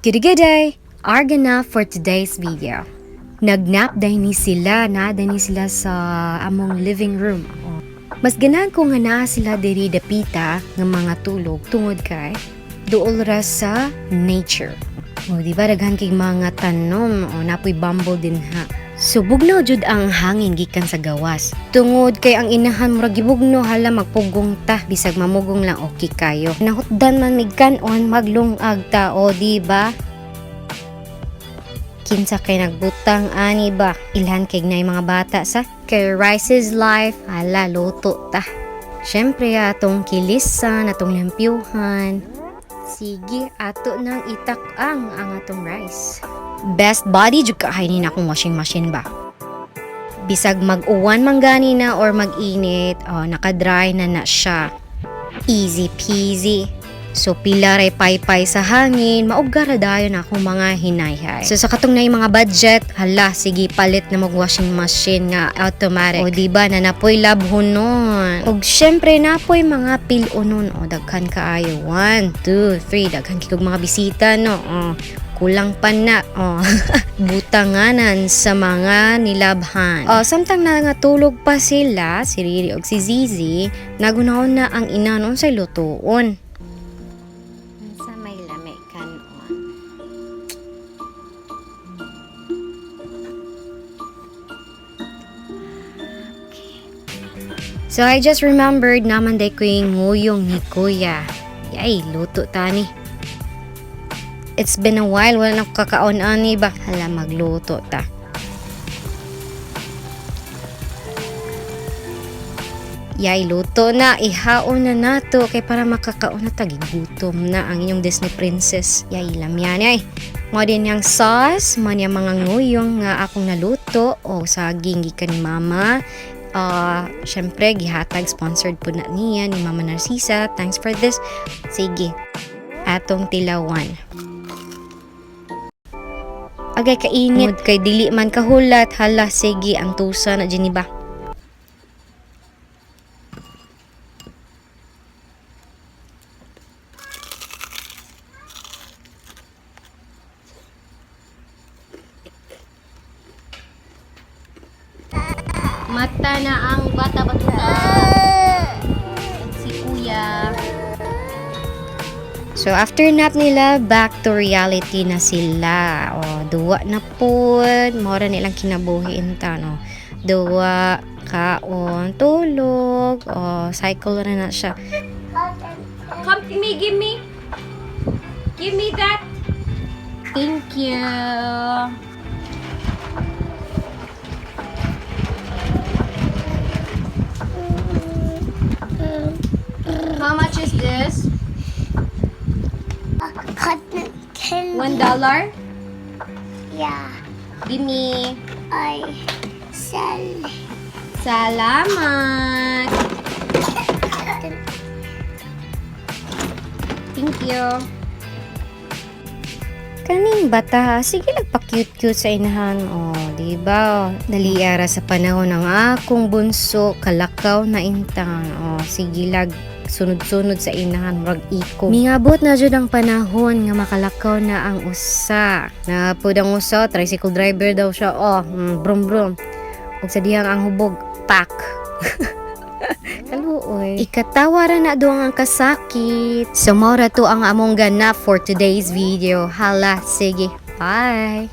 Good day! Argana for today's video. Nagnap dahil ni sila sa among living room. Mas ganahan ko nga naa sila diri dapita ng mga tulog tungod kay duol ra sa nature. Di ba daghan kay mga tanom napoy bamboo din ha. So bugnaw jud ang hangin gikan sa gawas. Tungod kay ang inahan murag gibugno hala magpugong ta bisag mamugong lang okay kayo. Nahutdan man mig kanon maglungag ta di ba? Kinsa kay nagbutang ani ba? Ilhan kay nay mga bata sa kay rice is life hala luto ta. Syempre atong kilisan, atong lampiuhan. Sige, ato nang itak-ang atong rice. Best body jud kahay na akong washing machine ba. Bisag mag-uwan man gani na or mag-init, naka-dry na siya. Easy peasy. So pila ray paypay sa hangin, maugara dayon akong mga hinayhay. So sa katong nay mga budget, hala sige palit na mag washing machine nga automatic. O diba na napoy labhon nun. Og syempre napoy mga pilonon daghan kaayo. 1, 2, 3 daghan kig mga bisita no. Kulang pa na butanganan sa mga nilabhan. Samtang nangatulog pa sila, si Riri og si Zizi, nagunahon na ang ina nun sa lutuon. Sa may lami kanon. So I just remembered naman day ko yung nguyong ni Kuya. Yay, luto tani. It's been a while, wala na kakaon ani ba? Hala, magluto ta. Yay, luto na. Ihaon na nato kay para makakaon na tagigutom na ang inyong Disney princess. Yay, lamyan ay. Mo din yang sauce, man yung mga nguyong nga akong naluto o saging gikan ni mama. Syempre, gihatag sponsored po na niya ni Mama Narcisa. Thanks for this. Sige, atong tilawan. Agay kainit kay dili man kahulat, hala sige ang tusa na dyan ba? Mata na ang bata-bata. Si Kuya. So after nap nila, back to reality na sila. Duwa na po. Mora nilang kinabuhi inta, no. Duwa, kaon, tulog. Cycle na siya. Come to me, give me. Give me that. Thank you. How much is this? $1? Yeah, Give me. I sell. Salamat. Thank you. Kaning bata, sige nagpa-cute-cute sa inahan. Diba? Dali ara sa panahon ng akong bunso, kalakaw na intang. Sige lag sunod-sunod sa inahan murag iko. Mingabot na jud ang panahon nga makalakaw na ang usa. Na pudang usa, tricycle driver daw siya. Brum brum. Ug sa dihang ang hubog, pak. Kaluoy. Ikatawa ra na doang ang kasakit. So mora to ang among ganap for today's video. Hala, sige. Bye.